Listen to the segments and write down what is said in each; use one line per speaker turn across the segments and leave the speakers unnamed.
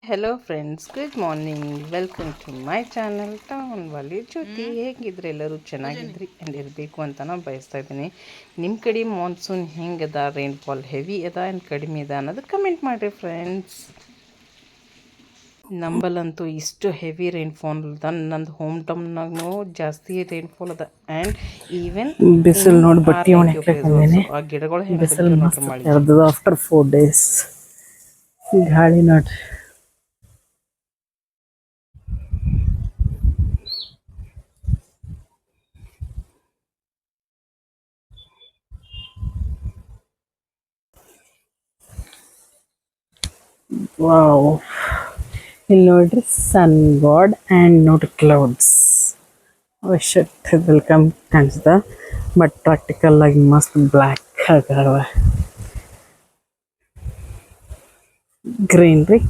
Hello friends, good morning. Welcome to my channel town Wali Jyothi. ಹೇಗಿದ್ರೆ ಎಲ್ಲರೂ ಚೆನ್ನಾಗಿದ್ರಿ ಆ್ಯಂಡ್ ಇರಬೇಕು ಅಂತ ನಾನು ಬಯಸ್ತಾ ಇದ್ದೀನಿ. ನಿಮ್ಮ ಕಡೆ ಮಾನ್ಸೂನ್ ಹೆಂಗದ, ರೈನ್ಫಾಲ್ ಹೆವಿ ಅದ ಆ್ಯಂಡ್ ಕಡಿಮೆ ಅದ ಅನ್ನೋದು ಕಮೆಂಟ್ ಮಾಡಿರಿ ಫ್ರೆಂಡ್ಸ್. ನಂಬಲ್ಲಂತೂ ಇಷ್ಟು ಹೆವಿ ರೈನ್ಫಾಲ್ ಅದ. ನಂದು ಹೋಮ್ ಟೌನ್ನಾಗೂ ಜಾಸ್ತಿ ರೈನ್ಫಾಲ್ ಅದ ಆ್ಯಂಡ್ ಈವನ್
ಬಿಸಿಲು ನೋಡಿ ಬಟ್ಟೆ ಒಣಗ್ಲಿಕ್ಕೆ
ಆ ಗಿಡಗಳು ಹೆಂಗೆ
ಬಿಸಿಲು
ನೋಡ್ರಿ
ಮಸ್ತ್
ಮಳೆ.
ಎರ್ದದ ಆಫ್ಟರ್ 4 days. ಗಾಳಿ ನೋಡ್ರಿ. ವಾವ್, ಇಲ್ಲಿ ನೋಡ್ರಿ ಸನ್ ಗಾಡ್ ಆ್ಯಂಡ್ ನೋಡ್ರಿ ಕ್ಲೌಡ್ಸ್. ಶಟ್ ವೆಲ್ಕಮ್ ಕಾಣಿಸ್ದ, ಬಟ್ ಪ್ರಾಕ್ಟಿಕಲ್ ಆಗಿ ಮಸ್ತ್ ಬ್ಲ್ಯಾಕ್ ಆಗ್ಯಾವ. ಗ್ರೀನ್ರಿ.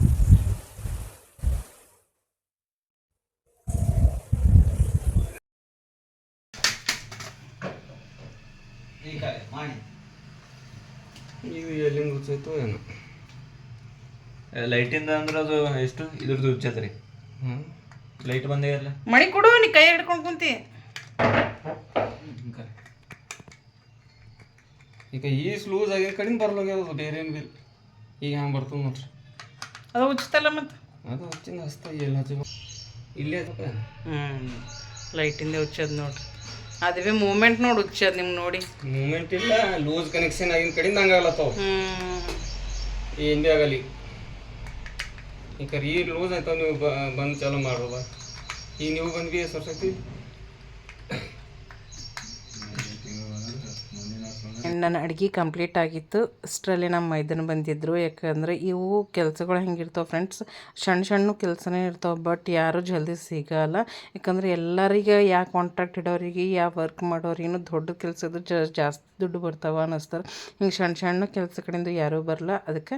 ಇದು ಎಲ್ಲಿಂದ ಉಚ್ಚೈತು ಏನು ಲೈಟಿಂದ ಅಂದ್ರೆ ಅದು ಎಷ್ಟು ಇದ್ರದ್ದು ಉಚ್ಚತ್ರಿ. ಲೈಟ್ ಬಂದೇ ಇರಲ್ಲ.
ಮಣಿ ಕೊಡು, ನೀ ಕೈ ಹಿಡ್ಕೊಂಡು ಕುಂತಿ.
ಈಗ ಈ ಲೂಸ್ ಆಗಿನ ಕಡಿಮೆ ಬರ್ಲಾಗ್ಯದ, ಬೇರೆ ಏನು ಬಿಲ್ ಈಗ ಹಂಗೆ ಬರ್ತದೆ ನೋಡ್ರಿ.
ಅದು ಉಚ್ಚತಲ್ಲ ಮತ್ತು
ಅದು ಹಚ್ಚಿಂದ ಹಚ್ತಾ ಎಲ್ಲ ಹಚ್ಚಿ ಇಲ್ಲೇ ಅದಕ್ಕೆ
ಲೈಟಿಂದ ಉಚ್ಚದ್ ನೋಡ್ರಿ. ಅದೇ ಮೂಮೆಂಟ್ ನೋಡಿ ಉಚ್ಚದ್ ನಿಮ್ಗೆ ನೋಡಿ.
ಮೂಮೆಂಟ್ ಇಲ್ಲ, ಲೂಸ್ ಕನೆಕ್ಷನ್ ಆಗಿನ ಕಡಿಂದ ಹಂಗೆ ಆಗಲತ್ತಾವ. ಏನೇ ಆಗಲಿ ಈಗ ಈ ಲೂಸ್ ಆಯ್ತಾವ. ನೀವು ಬಂದು ಚಾಲೂ ಮಾಡೋದ. ಈಗ ನೀವು ಬಂದ್ವಿ ಸರ್ಸಕ್ತಿ.
ನನ್ನ ಅಡುಗೆ ಕಂಪ್ಲೀಟ್ ಆಗಿತ್ತು. ಅಷ್ಟರಲ್ಲಿ ನಮ್ಮ ಮೈದನ ಬಂದಿದ್ದರು. ಯಾಕಂದರೆ ಇವು ಕೆಲಸಗಳು ಹೆಂಗಿರ್ತಾವೆ ಫ್ರೆಂಡ್ಸ್, ಸಣ್ಣ ಕೆಲಸನೇ ಇರ್ತಾವೆ, ಬಟ್ ಯಾರೂ ಜಲ್ದಿ ಸಿಗಲ್ಲ. ಯಾಕಂದರೆ ಎಲ್ಲರಿಗೆ ಯಾವ ಕಾಂಟ್ರಾಕ್ಟ್ ಇಡೋರಿಗೆ, ಯಾವ ವರ್ಕ್ ಮಾಡೋರಿಗೂ ದೊಡ್ಡ ಕೆಲಸ ಇದ್ರೆ ಜಾಸ್ತಿ ದುಡ್ಡು ಬರ್ತಾವೆ ಅನ್ನಿಸ್ತಾರೆ. ಹಿಂಗೆ ಸಣ್ಣ ಕೆಲಸ ಕಡೆಯಿಂದ ಯಾರೂ ಬರಲ್ಲ. ಅದಕ್ಕೆ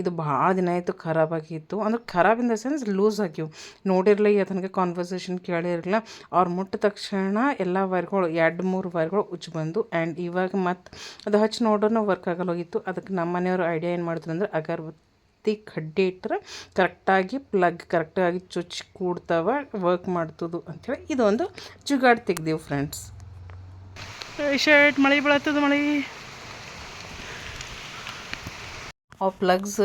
ಇದು ಭಾಳ ದಿನ ಆಯಿತು ಖರಾಬಾಗಿತ್ತು. ಅಂದ್ರೆ ಖರಾಬ್ ಇನ್ ದ ಸೆನ್ಸ್ ಲೂಸ್ ಆಗಿವು. ನೋಡಿರಲಿಲ್ಲ, ತನಕ ಕಾನ್ವರ್ಸೇಷನ್ ಕೇಳಿರಲಿಲ್ಲ. ಅವ್ರು ಮುಟ್ಟ ತಕ್ಷಣ ಎಲ್ಲ ವೈರ್ಗಳು 2-3 ವೈರ್ಗಳು ಉಚ್ಚಿ ಬಂದು ಆ್ಯಂಡ್ ಇವಾಗ ಮತ್ತು ಅದು ಹಚ್ಚಿ ನೋಡೋಣ ವರ್ಕ್ ಆಗಲ್ಲ ಹೋಗಿತ್ತು. ಅದಕ್ಕೆ ನಮ್ಮ ಮನೆಯವರು ಐಡಿಯಾ ಏನು ಮಾಡಿದ್ರು ಅಂದರೆ, ಅಗರಬತ್ತಿ ಕಡ್ಡಿ ಇಟ್ಟರೆ ಕರೆಕ್ಟಾಗಿ ಪ್ಲಗ್ ಕರೆಕ್ಟಾಗಿ ಚುಚ್ಚಿ ಕೂಡ್ತಾವ, ವರ್ಕ್ ಮಾಡ್ತದು ಅಂಥೇಳಿ ಇದೊಂದು ಜುಗಾಡ್ ತೆಗ್ದೀವಿ ಫ್ರೆಂಡ್ಸ್. ಶರ್ಟ್ ಮಳೆ ಬೀಳತ್ತದ, ಮಳೆ. ಆ ಪ್ಲಗ್ಸ್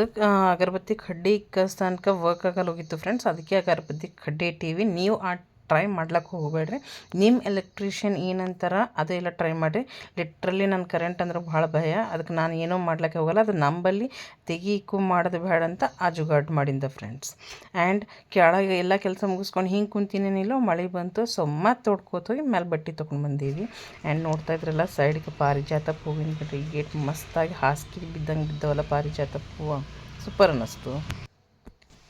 ಅಗರಬತ್ತಿ ಕಡ್ಡಿ ತನಕ ವರ್ಕ್ ಆಗಲ್ಲ ಹೋಗಿತ್ತು ಫ್ರೆಂಡ್ಸ್. ಅದಕ್ಕೆ ಅಗರಬತ್ತಿ ಕಡ್ಡಿ ಇಟ್ಟೀವಿ. ನೀವು ಟ್ರೈ ಮಾಡ್ಲಿಕ್ಕೆ ಹೋಗಬೇಡ್ರಿ. ನಿಮ್ಮ ಎಲೆಕ್ಟ್ರಿಷಿಯನ್ ಏನಂತಾರ ಅದೆಲ್ಲ ಟ್ರೈ ಮಾಡಿರಿ. ಲಿಟ್ರಲಿ ನನ್ನ ಕರೆಂಟ್ ಅಂದ್ರೆ ಭಾಳ ಭಯ. ಅದಕ್ಕೆ ನಾನು ಏನೂ ಮಾಡ್ಲಿಕ್ಕೆ ಹೋಗಲ್ಲ. ಅದು ನಂಬಲ್ಲಿ ತೆಗೀಕು ಮಾಡೋದು ಬೇಡ ಅಂತ ಆ ಜುಗಾಡ್ ಮಾಡಿಂದ ಫ್ರೆಂಡ್ಸ್. ಆ್ಯಂಡ್ ಕೆಳಗೆ ಎಲ್ಲ ಕೆಲಸ ಮುಗಿಸ್ಕೊಂಡು ಹಿಂಗೆ ಕುಂತಿನೇನಿಲ್ಲ, ಮಳೆ ಬಂತು. ಸೊ ಮತ್ತೆ ತೊಡ್ಕೋತೋಗಿ ಮೇಲೆ ಬಟ್ಟೆ ತೊಗೊಂಡು ಬಂದೀವಿ. ಆ್ಯಂಡ್ ನೋಡ್ತಾ ಇದ್ರಲ್ಲ ಸೈಡ್ಗೆ ಪಾರಿಜಾತ ಹೂವಿನ ಬಿಡ್ರಿ ಗೇಟ್ ಮಸ್ತಾಗಿ ಹಾಸಿಗೆ ಬಿದ್ದಂಗೆ ಬಿದ್ದವಲ್ಲ ಪಾರಿಜಾತ ಹೂವು. ಸೂಪರ್ ಅನ್ನಿಸ್ತು.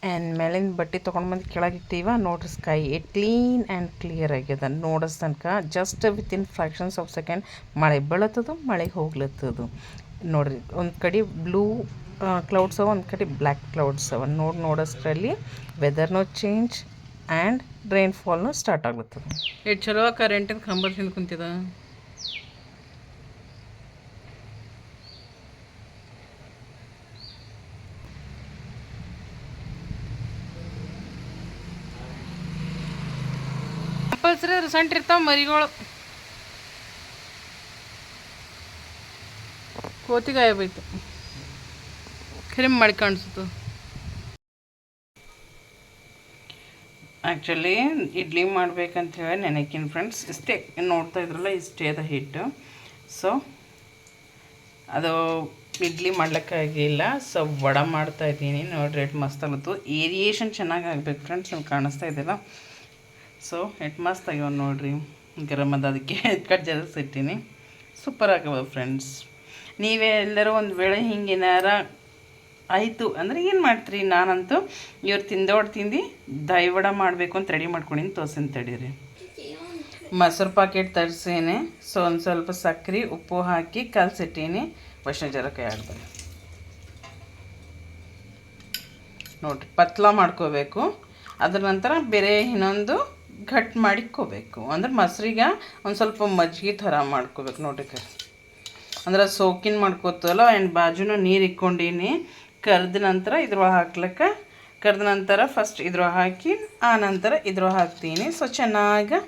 ಆ್ಯಂಡ್ ಮೇಲಿಂದ ಬಟ್ಟೆ ತೊಗೊಂಡು ಬಂದು ಕೆಳಗಿಟ್ಟೀವ. ನೋಡ್ರಿ ಸ್ಕೈ ಕ್ಲೀನ್ ಆ್ಯಂಡ್ ಕ್ಲಿಯರ್ ಆಗ್ಯದ. ನೋಡೋಸ್ ತನಕ just within fractions of second ಮಳೆ ಬೀಳತ್ತದು, ಮಳೆ ಹೋಗ್ಲತ್ತದು. ನೋಡಿರಿ, ಒಂದು ಕಡೆ ಬ್ಲೂ ಕ್ಲೌಡ್ಸ್ ಅವ, ಒಂದು ಕಡೆ ಬ್ಲ್ಯಾಕ್ ಕ್ಲೌಡ್ಸ್ ಅವ. ನೋಡೋಷ್ಟರಲ್ಲಿ ವೆದರ್ನೂ ಚೇಂಜ್ ಆ್ಯಂಡ್ ರೈನ್ಫಾಲ್ನೂ ಸ್ಟಾರ್ಟ್ ಆಗ್ಲತ್ತದ. ಎಷ್ಟು ಚಲೋ ಕರೆಂಟಿನ ಕಂಬದ ಹಿಂದೆ ಕುಂತಿದ. ಕಂಪಲ್ಸರಿ ರಿಸೆಂಟ್ ಇರ್ತಾವೆ ಮರಿಗಳು. ಕೋತಿ ಗಾಯಬೈತು, ಕ್ರಿಮ್ ಮಾಡಿ ಕಾಣಿಸ್ತು. ಆ್ಯಕ್ಚುಲಿ ಇಡ್ಲಿ ಮಾಡ್ಬೇಕಂತ ಹೇಳಿ ನೆನಕಿನ ಫ್ರೆಂಡ್ಸ್. ಇಷ್ಟೇ ನೋಡ್ತಾ ಇದ್ರಲ್ಲ, ಇಷ್ಟೇ ಅದ ಹಿಟ್ಟು. ಸೊ ಅದು ಇಡ್ಲಿ ಮಾಡ್ಲಿಕ್ಕಾಗಿಲ್ಲ. ಸೊ ವಡೆ ಮಾಡ್ತಾಯಿದ್ದೀನಿ. ನೋಡ್ರಿ ಎಷ್ಟು ಮಸ್ತ್ ಆಗುತ್ತೆ. ಏರಿಯೇಷನ್ ಚೆನ್ನಾಗಿ ಆಗ್ಬೇಕು ಫ್ರೆಂಡ್ಸ್. ನಿಮ್ಗೆ ಕಾಣಿಸ್ತಾ ಇದೆಯಲ್ಲ. ಸೊ ಎಷ್ಟು ಮಸ್ತ್ ಆಗ್ಯಾವ ನೋಡಿರಿ. ಗರಮ್ ಅದ, ಅದಕ್ಕೆ ಕಟ್ ಜಲಸಿಟ್ಟಿನಿ. ಸೂಪರ್ ಆಗ್ಯಾವ ಫ್ರೆಂಡ್ಸ್. ನೀವೇ ಎಲ್ಲರೂ ಒಂದು ವೇಳೆ ಹಿಂಗೇನಾರ ಆಯಿತು ಅಂದರೆ ಏನು ಮಾಡ್ತೀರಿ? ನಾನಂತೂ ಇವ್ರು ತಿಂದು ದೈವಡ ಮಾಡಬೇಕು ಅಂತ ರೆಡಿ ಮಾಡ್ಕೊಂಡಿನಿ. ತೋರ್ಸಿನ ತಡೀರಿ. ಮೊಸರು ಪಾಕೆಟ್ ತರಿಸೇನೆ. ಸೊ ಒಂದು ಸ್ವಲ್ಪ ಸಕ್ಕರೆ ಉಪ್ಪು ಹಾಕಿ ಕಲಸಿಟ್ಟೀನಿ. ವೈಷ್ಣವ ಜರ ಕೈ ಆಡ್ತಾರೆ ನೋಡಿರಿ. ಪತ್ಲ ಮಾಡ್ಕೋಬೇಕು. ಅದ್ರ ನಂತರ ಬೇರೆ ಇನ್ನೊಂದು ಘಟ್ ಮಾಡಿಕೋಬೇಕು. ಅಂದ್ರೆ ಮೊಸರಿಗೆ ಒಂದು ಸ್ವಲ್ಪ ಮಜ್ಜಿಗೆ ಥರ ಮಾಡ್ಕೋಬೇಕು ನೋಡ್ರಿ. ಅಂದ್ರೆ ಸೋಕಿನ ಮಾಡ್ಕೋತಲ್ಲ. ಆ್ಯಂಡ್ ಬಾಜುನು ನೀರು ಇಕ್ಕೊಂಡೀನಿ. ಕರೆದ ನಂತರ ಇದ್ರೊಳಗೆ ಹಾಕ್ಲಿಕ್ಕೆ ಕರೆದ ನಂತರ ಫಸ್ಟ್ ಇದ್ರ ಹಾಕಿ ಆ ನಂತರ ಇದ್ರ ಹಾಕ್ತೀನಿ. ಸೊ ಚೆನ್ನಾಗಿ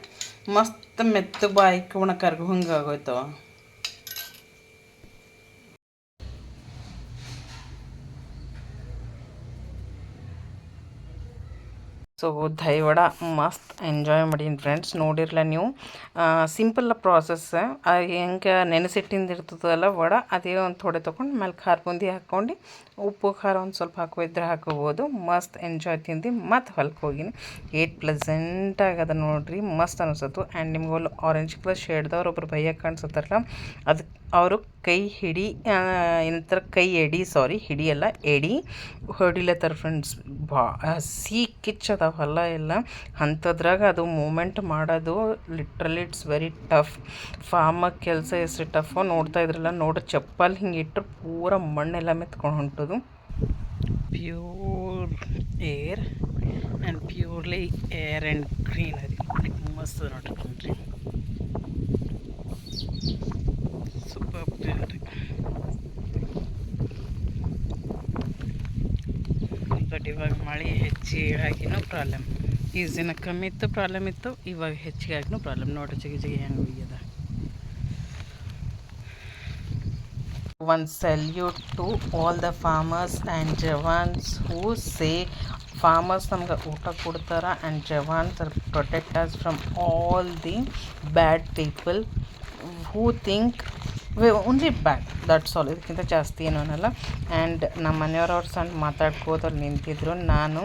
ಮಸ್ತ್ ಮೆತ್ತಗೆ ಬಾಯಿಗೆ ಉಣ ಕರ್ಗು ಹಂಗೆ ಆಗೋಯ್ತವ. ಸೊ ದಹಿವಡ ಮಸ್ತ್ ಎಂಜಾಯ್ ಮಾಡೀನಿ ಫ್ರೆಂಡ್ಸ್. ನೋಡಿರಲ್ಲ ನೀವು, ಸಿಂಪಲ್ ಪ್ರಾಸೆಸ್. ಹೆಂಗೆ ನೆನೆಸಿಟ್ಟಿಂದ ಇರ್ತದಲ್ಲ ವಡ, ಅದೇ ಒಂದು ಥೋಡೆ ತೊಗೊಂಡು ಮೇಲೆ ಖಾರ ಬೂಂದಿ ಹಾಕ್ಕೊಂಡು ಉಪ್ಪು ಖಾರ ಒಂದು ಸ್ವಲ್ಪ ಹಾಕೋಯಿದ್ರೆ ಹಾಕೋಬೋದು. ಮಸ್ತ್ ಎಂಜಾಯ್ ತಿಂದು ಮತ್ತು ಹೊಲಕ್ಕೆ ಹೋಗಿನಿ. ಏಟ್ ಪ್ಲೆಸೆಂಟ್ ಆಗದ ನೋಡ್ರಿ, ಮಸ್ತ್ ಅನಿಸತ್ತು. ಆ್ಯಂಡ್ ನಿಮ್ಗೆ ಅಲ್ಲಿ ಆರೆಂಜ್ ಕಲರ್ ಶೇಡ್ದವ್ರು ಒಬ್ರು ಭಯ್ಯಕ್ಕೆ ಕಾಣಿಸುತ್ತಾರಲ್ಲ, ಅದಕ್ಕೆ ಅವರು ಕೈ ಹಿಡಿ ಏನಂತರ ಕೈ ಎಡಿ, ಸಾರಿ ಹಿಡಿಯಲ್ಲ ಎಡಿ ಹೊಡಿಲತ್ತಾರ ಫ್ರೆಂಡ್ಸ್. ಹಸಿ ಕಿಚ್ಚದ ಹೊಲ ಎಲ್ಲ ಅಂಥದ್ರಾಗ ಅದು ಮೂಮೆಂಟ್ ಮಾಡೋದು ಲಿಟ್ರಲಿ ಇಟ್ಸ್ ವೆರಿ ಟಫ್. ಫಾರ್ಮಾಗ ಕೆಲಸ ಎಷ್ಟು ಟಫ್ ನೋಡ್ತಾ ಇದ್ರಲ್ಲ, ನೋಡ್ರಿ ಚಪ್ಪಲ್ ಹಿಂಗೆ ಇಟ್ಟರೆ ಪೂರ ಮಣ್ಣೆಲ್ಲ ಮೆತ್ಕೊಂಡು ಹೊಂಟೋದು. Pure air and purely air and greenery ಮಸ್ತ್ ನೋಡ್ರಿ. Super greenery. ಬಟ್ ಇವಾಗ ಮಳೆ ಹೆಚ್ಚಿಗಾಗಿನೂ ಪ್ರಾಬ್ಲಮ್. ಈಸ್ ದಿನ ಕಮ್ಮಿ ಇತ್ತು ಪ್ರಾಬ್ಲಮ್ ಇತ್ತು, ಇವಾಗ ಹೆಚ್ಚಿಗಾಗಿನೂ ಪ್ರಾಬ್ಲಮ್. ನೋಡ್ರಿ ಜಗಿ ಹೆಂಗೆ ಹೋಗ್ಯದ. One salute to all the farmers and jawans who say farmers ನಮ್ಗೆ ಊಟ ಕೊಡ್ತಾರೆ and jawans protect us from all the bad people who think only bad, that's all. ಇದಕ್ಕಿಂತ ಜಾಸ್ತಿ ಏನೂ ಅನ್ನಲ್ಲ. ಆ್ಯಂಡ್ ನಮ್ಮ ಮನೆಯವ್ರವ್ರು ಸಣ್ಣ ಮಾತಾಡ್ಕೋದ್ರೆ ನಿಂತಿದ್ರು. ನಾನು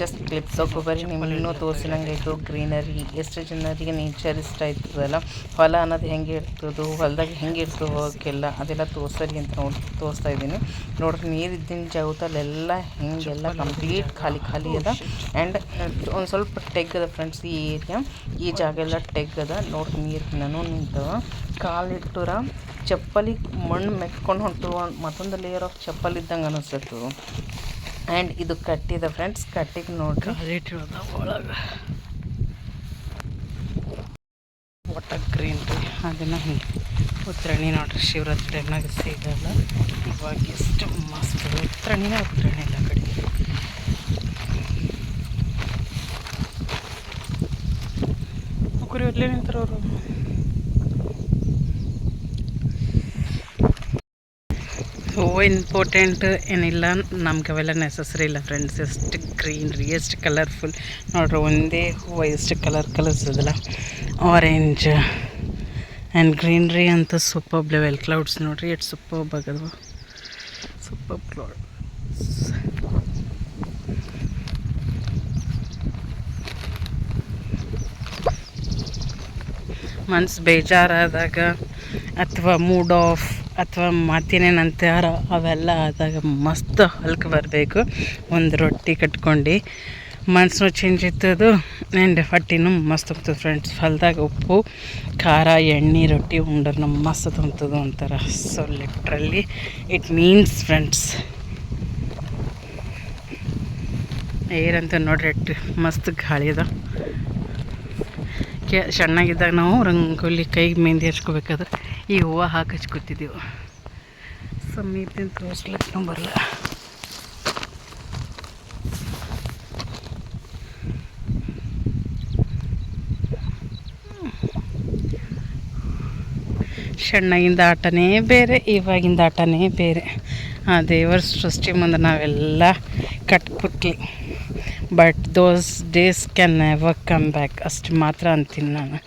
ಜಸ್ಟ್ ಕ್ಲಿಪ್ಸ್ ಹೋಗೋಬರಿ ನಿಮ್ಮನ್ನೂ ತೋರಿಸಿನಂಗಾಯ್ತು. ಗ್ರೀನರಿ, ಎಷ್ಟು ಜನರಿಗೆ ನೇಚರ್ ಇಷ್ಟ ಆಯ್ತದಲ್ಲ, ಹೊಲ ಅನ್ನೋದು ಹೆಂಗೆ ಇರ್ತದೆ, ಹೊಲದಾಗ ಹೆಂಗೆ ಇರ್ತದೆ ಹೋಗೋಕ್ಕೆಲ್ಲ ಅದೆಲ್ಲ ತೋರ್ಸರಿ ಅಂತ ತೋರಿಸ್ತಾ ಇದ್ದೀನಿ. ನೋಡ್ರಿ ನೀರಿದ್ದಿನ ಜಾಗದಲ್ಲೆಲ್ಲ ಹಿಂಗೆಲ್ಲ ಕಂಪ್ಲೀಟ್ ಖಾಲಿ ಖಾಲಿ ಅದ. ಆ್ಯಂಡ್ ಒಂದು ಸ್ವಲ್ಪ ಟೆಗ್ ಅದ ಫ್ರೆಂಡ್ಸ್ ಈ ಏರಿಯಾ. ಈ ಜಾಗ ಎಲ್ಲ ಟೆಗ್ ಅದ. ನೋಡ್ರಿ ನೀರಿನೂ ನಿಂತವ. ಕಾಲಿಟ್ಟುರ ಚಪ್ಪಲಿಗೆ ಮಣ್ಣು ಮೆತ್ಕೊಂಡು ಹೊಂಟು ಮತ್ತೊಂದು ಲೇಯರ್ ಆಫ್ ಚಪ್ಪಲ್ ಇದ್ದಂಗೆ ಅನಿಸ್ತು. ಆ್ಯಂಡ್ ಇದು ಕಟ್ಟಿದ ಫ್ರೆಂಡ್ಸ್, ಕಟ್ಟಿಗೆ ನೋಡ್ರಿ ಕಾಲಿಟ್ಟಿರೋದ ಒಳಗೆ ಒಟ್ಟ ಗ್ರೀನ್ರಿ. ಅದನ್ನು ಹಿಂಗೆ ಉತ್ತರಣಿ ನೋಡ್ರಿ, ಶಿವರಾತ್ರಿ ಟೈಮ್ನಾಗ ಸಿಗಲ್ಲ. ಇವಾಗ ಎಷ್ಟು ಮಸ್ತ್ ಉತ್ತರಣಿನೇ ಉತ್ತರಣಿ ಎಲ್ಲ ಕಡೆ. ಕುರಿ ಒಡ್ಲೇ ನಿಂತಾರೆ ಅವರು. ಇಂಪಾರ್ಟೆಂಟ್ ಏನಿಲ್ಲ, ನಮ್ಗೆ ಅವೆಲ್ಲ ನೆಸಸರಿ ಇಲ್ಲ ಫ್ರೆಂಡ್ಸ್. ಎಷ್ಟು ಗ್ರೀನ್ರಿ, ಎಷ್ಟು ಕಲರ್ಫುಲ್ ನೋಡ್ರಿ. ಒಂದೇ ಹೂವು ಎಷ್ಟು ಕಲರ್ಸ್ ಅದಲ್ಲ, ಆರೆಂಜ್ ಆ್ಯಂಡ್ ಗ್ರೀನ್ರಿ ಅಂತ ಸೂಪರ್ ಲೆವೆಲ್ ಕ್ಲೌಡ್ಸ್ ನೋಡ್ರಿ. ಎಷ್ಟು ಸೂಪರ್ ಆಗದವ, ಸೂಪರ್ ಕ್ಲೌಡ್ಸ್. ಮನ್ಸು ಬೇಜಾರಾದಾಗ ಅಥವಾ ಮೂಡ್ ಆಫ್ ಅಥವಾ ಮತ್ತೇನೇನಂತಾರ ಅವೆಲ್ಲ ಆದಾಗ ಮಸ್ತ್ ಹೊಲಕ್ಕೆ ಬರಬೇಕು. ಒಂದು ರೊಟ್ಟಿ ಕಟ್ಕೊಂಡು ಮನ್ಸು ಚೇಂಜ್ ಇರ್ತದು ಆ್ಯಂಡ್ ಹೊಟ್ಟಿನೂ ಮಸ್ತ್ ಹೋಗ್ತದೆ ಫ್ರೆಂಡ್ಸ್. ಹೊಲದಾಗ ಉಪ್ಪು ಖಾರ ಎಣ್ಣೆ ರೊಟ್ಟಿ ಉಂಡ್ರೆ ನಮ್ಮ ಮಸ್ತ್ ತೊಂತದು ಅಂತಾರೆ. So literally it means friends. ಏರಂತ ನೋಡ್ರಿ ಎಷ್ಟು ಮಸ್ತ್ ಗಾಳಿ ಅದ. ಸಣ್ಣಗಿದ್ದಾಗ ನಾವು ರಂಗೋಲಿ ಕೈಗೆ ಮೆಹಂದಿ ಹಚ್ಕೋಬೇಕಾದ್ರೆ ಈ ಹೂವು ಹಾಕಿ ಹಚ್ಕೋತಿದ್ದೆವು. ಸಮೀಪದಿಂದ ತೋರಿಸ್ಲಿಕ್ಕೆ ಬರಲ್ಲ. ಸಣ್ಣಗಿಂದ ಆಟನೇ ಬೇರೆ, ಇವಾಗಿಂದ ಆಟನೇ ಬೇರೆ. ಆ ದೇವರ ಸೃಷ್ಟಿ ಮುಂದೆ ನಾವೆಲ್ಲ ಕಟ್ಪುತ್ಲಿ. But those days can never come back, ಅಷ್ಟು ಮಾತ್ರ ಅಂತೀನಿ ನಾನು.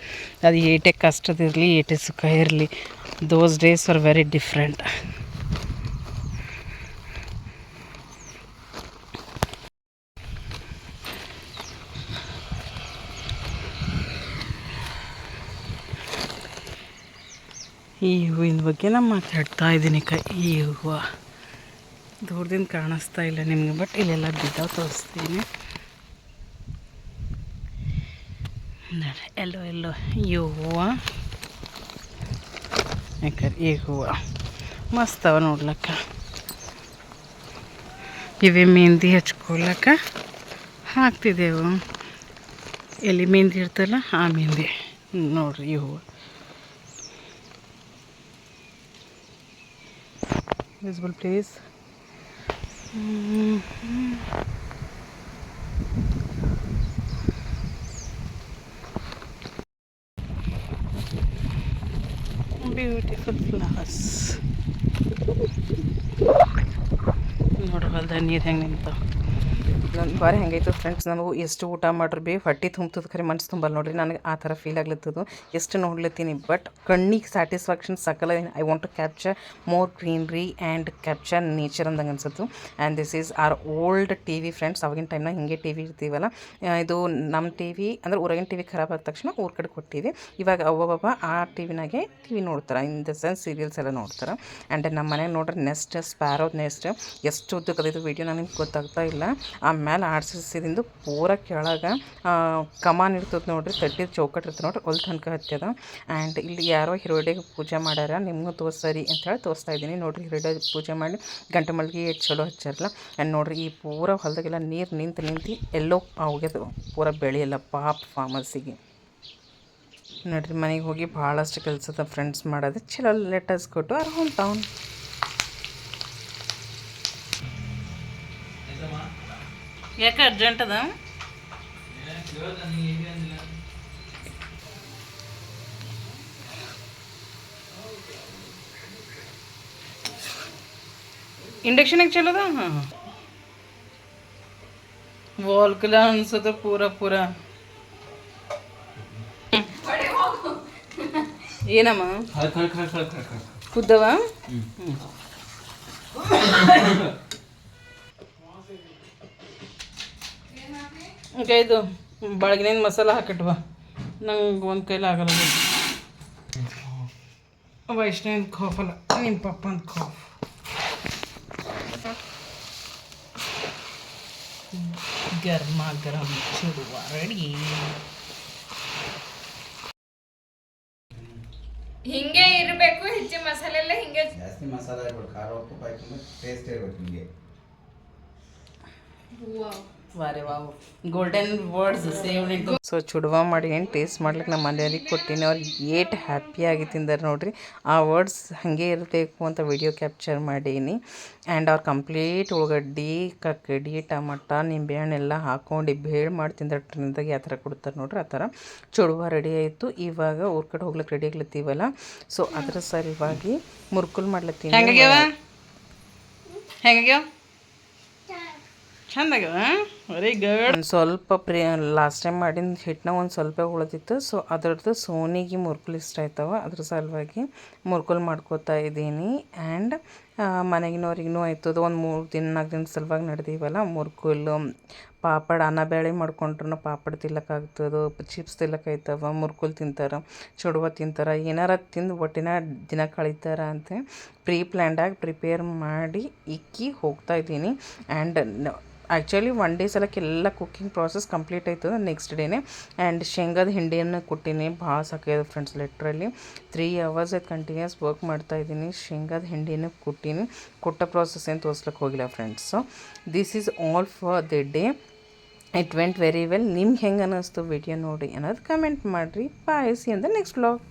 ಅದು ಏಟೇ ಕಷ್ಟದಿರಲಿ ಏಟೇ ಸುಖ ಇರಲಿ, those days are very different. ಈ ಹೂವಿನ ಬಗ್ಗೆ ನಾನು ಮಾತಾಡ್ತಾ ಇದ್ದೀನಿ. ಈ ಹೂವು ದೂರದಿಂದ ಕಾಣಿಸ್ತಾ ಇಲ್ಲ ನಿಮಗೆ, ಬಟ್ ಇಲ್ಲೆಲ್ಲ ಬಿದ್ದಾವ ತೋರಿಸ್ತೀನಿ. ಎಲ್ಲೋ ಈ ಹೂವು ಯಾಕಂದ್ರೆ ಈ ಹೂವು ಮಸ್ತ್ ಅವ ನೋಡ್ಲಕ್ಕ. ಇವೇ ಮೆಹಂದಿ ಹಚ್ಕೊಳಕ್ಕೆ ಹಾಕ್ತಿದ್ದೆವು. ಎಲ್ಲಿ ಮೆಹಂದಿ ಇರ್ತಲ್ಲ ಆ ಮೆಹಂದಿ ನೋಡ್ರಿ. ಈ ಹೂವು ವಿಸಿಬಲ್ ಪ್ಲೇಸ್. ಬ್ಯೂಟಿಫುಲ್ ಫ್ಲವರ್ಸ್ ನೋಡ್ರಿ ಹೊಲ್ದಾಗ ನೀರು ಹೆಂಗೆ ನಿಂತಾವ. ನನ್ನ ಬಾರಿ ಹೆಂಗೈತು ಫ್ರೆಂಡ್ಸ್, ನಾವು ಎಷ್ಟು ಊಟ ಮಾಡ್ರಿ ಭೀ ಹೊಟ್ಟೆ ತುಂಬ್ತದೆ, ಖರೆ ಮನ್ಸು ತುಂಬಲ್ಲ ನೋಡ್ರಿ. ನನಗೆ ಆ ಥರ ಫೀಲ್ ಆಗ್ಲತ್ತದು ಎಷ್ಟು ನೋಡ್ಲತ್ತೀನಿ. ಬಟ್ ಕಣ್ಣಿಗೆ ಸ್ಯಾಟಿಸ್ಫ್ಯಾಕ್ಷನ್ ಸಕಲ. I want to capture more greenery and capture nature ಅಂದಂಗೆ ಅನ್ಸತ್ತು. And this is our old TV friends. ಅವಾಗಿನ ಟೈಮ್ನಾಗ ಹಿಂಗೆ ಟಿ ವಿ ಇರ್ತೀವಲ್ಲ, ಇದು ನಮ್ಮ ಟಿ ವಿ ಅಂದರೆ ಊರಾಗಿನ ಟಿ ವಿ ಖರಾಬ್ ಆದ ತಕ್ಷಣ ಊರ ಕಡೆ ಕೊಟ್ಟಿವಿ. ಇವಾಗ ಅವ್ವಬ್ಬ ಆ ಟಿ ವಿನಾಗೆ ಟಿ ವಿ ನೋಡ್ತಾರೆ, ಇನ್ ದ ಸೆನ್ಸ್ ಸೀರಿಯಲ್ಸ್ ಎಲ್ಲ ನೋಡ್ತಾರೆ. ಆ್ಯಂಡ್ ನಮ್ಮ ಮನೆಗೆ ನೋಡ್ರಿ ನೆಸ್ಟ್ ಸ್ಪ್ಯಾರೋದ್ ನೆಸ್ಟ್ ಎಷ್ಟು ಉದ್ದಕ್ಕದಿದ್ದು ವೀಡಿಯೋ ನನಗೆ ಗೊತ್ತಾಗ್ತಾ ಇಲ್ಲ. ಆಮೇಲೆ ಆಡ್ಸಿಸಿದಿಂದ ಪೂರ ಕೆಳಗೆ ಕಮಾನ್ ಇರ್ತದೆ ನೋಡ್ರಿ, ತಟ್ಟಿದ ಚೌಕಟ್ಟು ಇರ್ತದೆ ನೋಡ್ರಿ, ಅಲ್ಲಿ ತನಕ ಹತ್ಯದ. ಆ್ಯಂಡ್ ಇಲ್ಲಿ ಯಾರೋ ಹಿರೋಡೆಗೆ ಪೂಜೆ ಮಾಡ್ಯಾರ, ನಿಮಗೂ ತೋರಿಸ್ರಿ ಅಂಥೇಳಿ ತೋರಿಸ್ತಾ ಇದ್ದೀನಿ ನೋಡ್ರಿ. ಹಿರೋಡೆ ಪೂಜೆ ಮಾಡಿ ಗಂಟೆ ಮಲ್ಗೆ ಎಷ್ಟು ಚಲೋ ಹಚ್ಚಾರಲ್ಲ. ಆ್ಯಂಡ್ ನೋಡ್ರಿ ಈ ಪೂರ ಹೊಲದಾಗೆಲ್ಲ ನೀರು ನಿಂತು ಎಲ್ಲೋ ಹೋಗ್ಯದ ಪೂರ ಬೆಳೆ ಎಲ್ಲ ಪಾಪ ಫಾರ್ಮರ್ಸಿಗೆ. ನೋಡ್ರಿ ಮನೆಗೆ ಹೋಗಿ ಭಾಳಷ್ಟು ಕೆಲಸದ ಫ್ರೆಂಡ್ಸ್ ಮಾಡೋದು ಚಲೋ. ಲೆಟರ್ಸ್ ಕೊಟ್ಟು ಅವ್ರ ಹೋಮ್ ಟೌನ್. ಯಾಕೆ ಅರ್ಜೆಂಟ್ ಅದ? ಇಂಡಕ್ಷನ್ ಚಲೋ ಅದ. ಹಾಂ ವಾಲ್ಕಲ ಅನ್ಸದ ಪೂರ ಏನಮ್ಮ ಕುದ್ದವ. ಇದು ಬಳಗಿನ ಮಸಾಲ ಹಾಕಿಟ್ವ, ನಂಗೆ ಒಂದು ಕೈಲಿ ಆಗಲ್ಲ. ವೈಷ್ಣವಿನ ಖಾಫ್ ಅಲ್ಲ, ನಿಮ್ಮ ಪಪ್ಪನ ಖಾಫ್. ಗರ್ಮ ಗರಂ ಚುಡುವ ರೆಡಿ.
ಹಿಂಗೆ ಇರಬೇಕು, ಹೆಚ್ಚು ಮಸಾಲೆ ಎಲ್ಲ ಹಿಂಗೆ
ಜಾಸ್ತಿ ಮಸಾಲೆ ಇರ್ಬೇಕು, ಖಾರ ಉಪ್ಪು ಪಾಯ್ಕೊಂಡು ಟೇಸ್ಟ್ ಇರ್ಬೇಕು ಹಿಂಗೆ.
ವಾರೆ wow, golden words saved it. So ಚುಡುವ ಮಾಡಿ ಏನು ಟೇಸ್ಟ್ ಮಾಡ್ಲಿಕ್ಕೆ ನಮ್ಮ ಮನೆಯವ್ರಿಗೆ ಕೊಟ್ಟಿನಿ. ಅವ್ರಿಗೆ ಏಟ್ ಹ್ಯಾಪಿಯಾಗಿ ತಿಂದಾರೆ ನೋಡ್ರಿ. ಆ ವರ್ಡ್ಸ್ ಹಾಗೆ ಇರಬೇಕು ಅಂತ ವಿಡಿಯೋ ಕ್ಯಾಪ್ಚರ್ ಮಾಡೀನಿ. ಆ್ಯಂಡ್ ಅವ್ರು ಕಂಪ್ಲೀಟ್ ಉಳ್ಳಾಗಡ್ಡಿ, ಕಕ್ಕಡಿ, ಟಮಟ, ನಿಂಬೆಹಣ್ಣು ಎಲ್ಲ ಹಾಕೊಂಡು ಬೇಳೆ ಮಾಡಿ ತಿಂದ ಟ್ರೆಂದಾಗ ಯಾವ ಥರ ಕೊಡ್ತಾರೆ ನೋಡ್ರಿ, ಆ ಥರ ಚುಡುವ ರೆಡಿ ಆಯಿತು. ಇವಾಗ ಊರ ಕಡೆ ಹೋಗ್ಲಿಕ್ಕೆ ರೆಡಿ ಆಗ್ಲತ್ತೀವಲ್ಲ, ಸೊ ಅದ್ರ ಸಲುವಾಗಿ ಮುರ್ಕುಲ್ ಮಾಡ್ಲತ್ತೀನಿ. ಹೆಂಗಾಗ್ಯಾವ ಚಂದಾಗ್ಯಾವ, ವೆರಿ ಗುಡ್. ಒಂದು ಸ್ವಲ್ಪ ಲಾಸ್ಟ್ ಟೈಮ್ ಮಾಡಿದ ಹಿಟ್ಟನ್ನ ಒಂದು ಸ್ವಲ್ಪ ಉಳಿದಿತ್ತು. ಸೊ ಅದ್ರದ್ದು ಸೋನಿಗೆ ಮುರ್ಕುಲ್ ಇಷ್ಟ ಆಯ್ತವ, ಅದ್ರ ಸಲುವಾಗಿ ಮುರ್ಕುಲ್ ಮಾಡ್ಕೋತಾ ಇದ್ದೀನಿ. ಆ್ಯಂಡ್ ಮನೆಗಿನವ್ರಿಗೂ ಆಯ್ತದ. ಒಂದು 3 ದಿನ 4 ದಿನ ಸಲುವಾಗಿ ನಡೆದೀವಲ್ಲ, ಮುರ್ಕುಲು ಪಾಪಡ್ ಅನ್ನ ಬೇಳೆ ಮಾಡ್ಕೊಂಡ್ರು ಪಾಪಡ್ ತಿಲ್ಲಕ್ಕಾಗ್ತದೆ, ಚಿಪ್ಸ್ ತಿಲ್ಲಕ್ಕಾಯ್ತವ, ಮುರ್ಕುಲ್ ತಿಂತಾರೆ, ಚುಡುವ ತಿಂತಾರೆ, ಏನಾರ ತಿಂದು ಒಟ್ಟಿನ ದಿನ ಕಳೀತಾರ ಅಂತ ಪ್ಲ್ಯಾಂಡಾಗಿ ಪ್ರಿಪೇರ್ ಮಾಡಿ ಇಕ್ಕಿ ಹೋಗ್ತಾ ಇದ್ದೀನಿ. ಆ್ಯಂಡ್ ಆ್ಯಕ್ಚುಲಿ 1 ಡೇ ಸಲಕ್ಕೆ ಎಲ್ಲ ಕುಕ್ಕಿಂಗ್ ಪ್ರಾಸೆಸ್ ಕಂಪ್ಲೀಟ್ ಆಯ್ತದ ನೆಕ್ಸ್ಟ್ ಡೇನೇ. ಆ್ಯಂಡ್ ಶೇಂಗಾದ ಹಿಂಡಿಯನ್ನು ಕೊಟ್ಟಿನಿ, ಭಾಳ ಸಾಕಾಗಿದೆ ಫ್ರೆಂಡ್ಸ್. ಲಿಟ್ರಲಿ 3 hours ಆಯ್ತು ಕಂಟಿನ್ಯೂಸ್ ವರ್ಕ್ ಮಾಡ್ತಾಯಿದ್ದೀನಿ. ಶೇಂಗಾದ ಹಿಂಡಿಯನ್ನು ಕೊಟ್ಟ ಪ್ರಾಸೆಸ್ ಏನು ತೋರ್ಸ್ಲಿಕ್ಕೆ ಹೋಗಿಲ್ಲ friends. So this is all for the day. It went very well. ನಿಮ್ಗೆ ಹೆಂಗೆ ಅನ್ನಿಸ್ತು ವಿಡಿಯೋ ನೋಡಿ ಅನ್ನೋದು ಕಮೆಂಟ್ ಮಾಡಿರಿ. Bye, see in the next vlog.